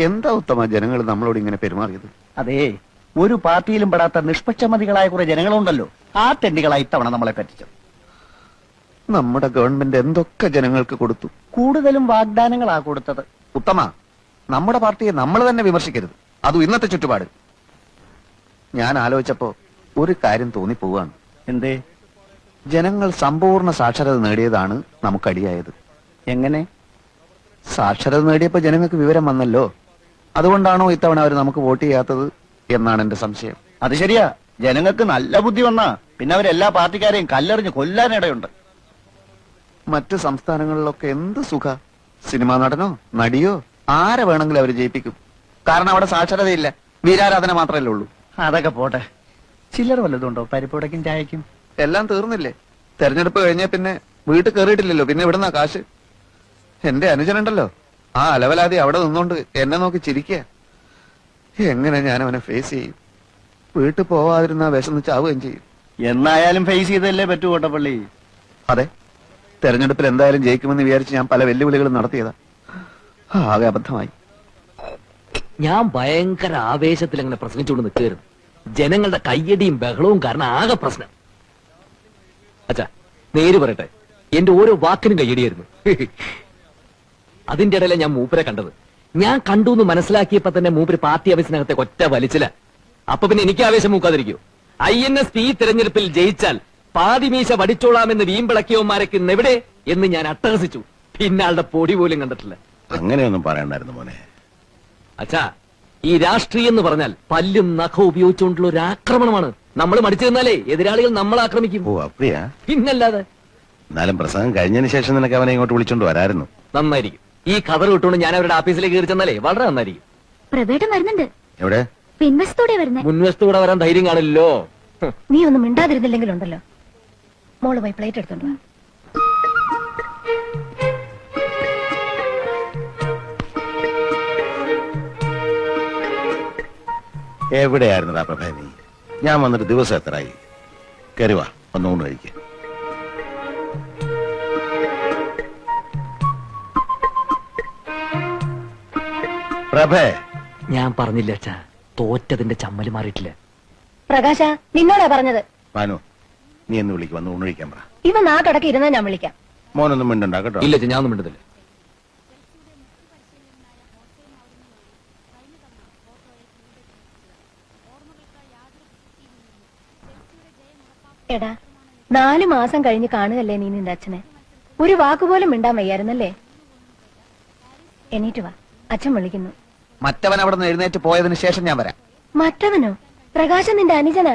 എന്താ ഉത്തമ ജനങ്ങൾ നമ്മളോട് ഇങ്ങനെ പെരുമാറിയത്? അതേ, ഒരു പാർട്ടിയിലും പെടാത്ത നിഷ്പക്ഷമതികളായ കുറെ ജനങ്ങളുണ്ടല്ലോ, ആ തെണ്ടികളായി ഇത്തവണ നമ്മളെ പറ്റിച്ചത്. നമ്മുടെ ഗവൺമെന്റ് എന്തൊക്കെ ജനങ്ങൾക്ക് കൊടുത്തു? കൂടുതലും വാഗ്ദാനങ്ങളാ കൊടുത്തത്. ഉത്തമ, നമ്മുടെ പാർട്ടിയെ നമ്മൾ തന്നെ വിമർശിക്കരുത്, അതും ഇന്നത്തെ ചുറ്റുപാട്. ഞാൻ ആലോചിച്ചപ്പോ ഒരു കാര്യം തോന്നിപ്പോവാണ്. എന്തേ? ജനങ്ങൾ സമ്പൂർണ്ണ സാക്ഷരത നേടിയതാണ് നമുക്കടിയായത്. എങ്ങനെ? സാക്ഷരത നേടിയപ്പോ ജനങ്ങൾക്ക് വിവരം വന്നല്ലോ. അതുകൊണ്ടാണോ ഇത്തവണ അവർ നമുക്ക് വോട്ട് ചെയ്യാത്തത് എന്നാണ് എന്റെ സംശയം. അത് ശരിയാ, ജനങ്ങൾക്ക് നല്ല ബുദ്ധി വന്നാ പിന്നെ അവരെല്ലാ പാർട്ടിക്കാരെയും കല്ലെറിഞ്ഞ് കൊല്ലാനിടയുണ്ട്. മറ്റു സംസ്ഥാനങ്ങളിലൊക്കെ എന്ത് സുഖ, സിനിമാ നടനോ നടിയോ ആരെ വേണമെങ്കിലും അവർ ജയിപ്പിക്കും. കാരണം അവിടെ സാക്ഷരതയില്ല, വീരാരാധന മാത്രമല്ലേ ഉള്ളൂ. അതൊക്കെ പോട്ടെ, ചില്ലറ വല്ലതുണ്ടോ പരിപ്പുടയ്ക്കും ചായക്കും? എല്ലാം തീർന്നില്ലേ? തെരഞ്ഞെടുപ്പ് കഴിഞ്ഞ പിന്നെ വീട്ടിൽ കയറിയിട്ടില്ലല്ലോ, പിന്നെ ഇവിടുന്ന കാശ്. എന്റെ അനുജനുണ്ടല്ലോ, ആ അലവലാതി അവിടെ നിന്നോണ്ട് എന്നെ നോക്കി ചിരിക്കുക. എങ്ങനെ ഞാൻ അവനെ ഫേസ് ചെയ്യും? വീട്ടിൽ പോവാതിരുന്ന വിശന്ന് ചാവുകയും ചെയ്യും. എന്നായാലും ഫേസ് ചെയ്തല്ലേ പറ്റൂ കോട്ടപ്പള്ളി. അതെ, തെരഞ്ഞെടുപ്പിൽ എന്തായാലും ജയിക്കുമെന്ന് വിചാരിച്ച് ഞാൻ പല വെല്ലുവിളികളും നടത്തിയതാ. ആകെ അബദ്ധമായി. ഞാൻ ഭയങ്കര ആവേശത്തിൽ അങ്ങനെ പ്രസംഗിച്ചുകൊണ്ട് നിൽക്കുകയായിരുന്നു. ജനങ്ങളുടെ കയ്യടിയും ബഹളവും കാരണം ആകെ പ്രശ്നം. അച്ഛാ, നേര് പറയട്ടെ, എന്റെ ഓരോ വാക്കിനും കയ്യടിയായിരുന്നു. അതിന്റെ ഇടയിലെ ഞാൻ മൂപ്പരെ കണ്ടത്. ഞാൻ കണ്ടു എന്ന് മനസ്സിലാക്കിയപ്പോ തന്നെ മൂപ്പര് പാർട്ടി ഓഫീസിനകത്തെ ഒറ്റ വലിച്ചില്ല. അപ്പൊ പിന്നെ എനിക്ക് ആവേശം മൂക്കാതിരിക്കൂ? INSP തെരഞ്ഞെടുപ്പിൽ ജയിച്ചാൽ പാതിമീശ വടിച്ചോളാമെന്ന് വീമ്പിളക്കിയവന്മാരൊക്കെ എവിടെ എന്ന് ഞാൻ അട്ടഹസിച്ചു. പിന്നെ ആളുടെ പൊടി പോലും കണ്ടിട്ടില്ല. അങ്ങനെയൊന്നും പറയണ്ടായിരുന്നു മോനെ. അച്ഛാ, ഈ രാഷ്ട്രീയം എന്ന് പറഞ്ഞാൽ പല്ലും നഖവും ഉപയോഗിച്ചുകൊണ്ടുള്ള ഒരു ആക്രമണമാണ്. നമ്മൾ മടിച്ചു നിന്നാലേ എതിരാളികൾ നമ്മളെ ആക്രമിക്കും. ഓ അപ്പടിയാ? പിന്നല്ലാതെ. എന്നാലും പ്രസംഗം കഴിഞ്ഞതിന് ശേഷം നിനക്ക് അവനെ ഇങ്ങോട്ട് വിളിച്ചോണ്ട് വരായിരുന്നു. നന്നായിരിക്കും. ഈ കവർ കിട്ടുകൊണ്ട് ഞാൻ അവരുടെ ഓഫീസിലേക്ക് കയറി ചെന്നാലേ വളരെ നന്നായിരിക്കും. പ്രവേട്ടം വരുന്നുണ്ട്. എവിടെ? പിൻവശത്തോടെ വരുന്നേ. മുൻവശത്തൂടെ വരാൻ ധൈര്യം കാണില്ലല്ലോ. നീ ഒന്നും മിണ്ടാതിരുന്നില്ലെങ്കിലുണ്ടല്ലോ. മോള് പോയി പ്ലേറ്റ് എടുത്തോണ്ട് വാ. എവിടെയായിരുന്നടാ പ്രഭേ നീ? ഞാൻ വന്നിട്ട് ദിവസം എത്രയായി? കയറിവാ, ഒന്ന് ഊണ് കഴിക്ക. പ്രഭേ, ഞാൻ പറഞ്ഞില്ല അച്ഛാ, തോറ്റതിന്റെ ചമ്മല് മാറിയിട്ടില്ല. പ്രകാശ, നിന്നോടാ പറഞ്ഞത്. മാനു, നീ എന്ന് വിളിക്ക്, വന്ന് ഊണ് കഴിക്കാൻ പറ. ഇവ നാട്ടടക്കി ഇരുന്നാ ഞാൻ വിളിക്കാം. മോനൊന്നും മിണ്ടണ്ട കേട്ടോ. ഇല്ല ഞാൻ ഒന്നും മിണ്ടുന്നില്ല. എടാ, 4 മാസം കഴിഞ്ഞ് കാണുകല്ലേ നീ നിന്റെ അച്ഛനെ. ഒരു വാക്കുപോലും മിണ്ടാൻ വയ്യായിരുന്നല്ലേ? എണീറ്റ് വാ, അച്ഛൻ വിളിക്കുന്നു. മറ്റവൻ അവിടെ നിന്ന് എഴുന്നേറ്റ് പോയതിനു ശേഷം ഞാൻ വരാം. മറ്റവനോ? പ്രകാശൻ നിന്റെ അനുജനാ.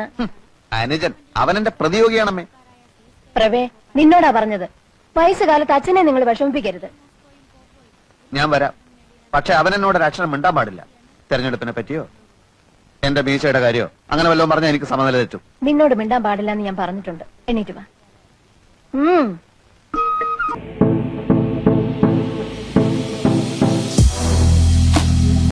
അനുജൻ? അവൻ എന്റെ പ്രതിയോഗിയാണമ്മേ. പ്രവേ, നിന്നോടാ പറഞ്ഞത്. വയസ്സുകാലത്ത് അച്ഛനെ നിങ്ങൾ വിഷമിപ്പിക്കരുത്. ഞാൻ വരാം, പക്ഷെ അവൻ എന്നോട് ഒരു അക്ഷരം മിണ്ടാൻ പാടില്ല. തെരഞ്ഞെടുപ്പിനെ പറ്റിയോ എന്റെ മീശയുടെ കാര്യോ അങ്ങനെ വല്ലതും പറഞ്ഞാൽ എനിക്ക് സമനില തെറ്റും. നിന്നോട് മിണ്ടാൻ പാടില്ല എന്ന് ഞാൻ പറഞ്ഞിട്ടുണ്ട്. എണീറ്റ് വാ.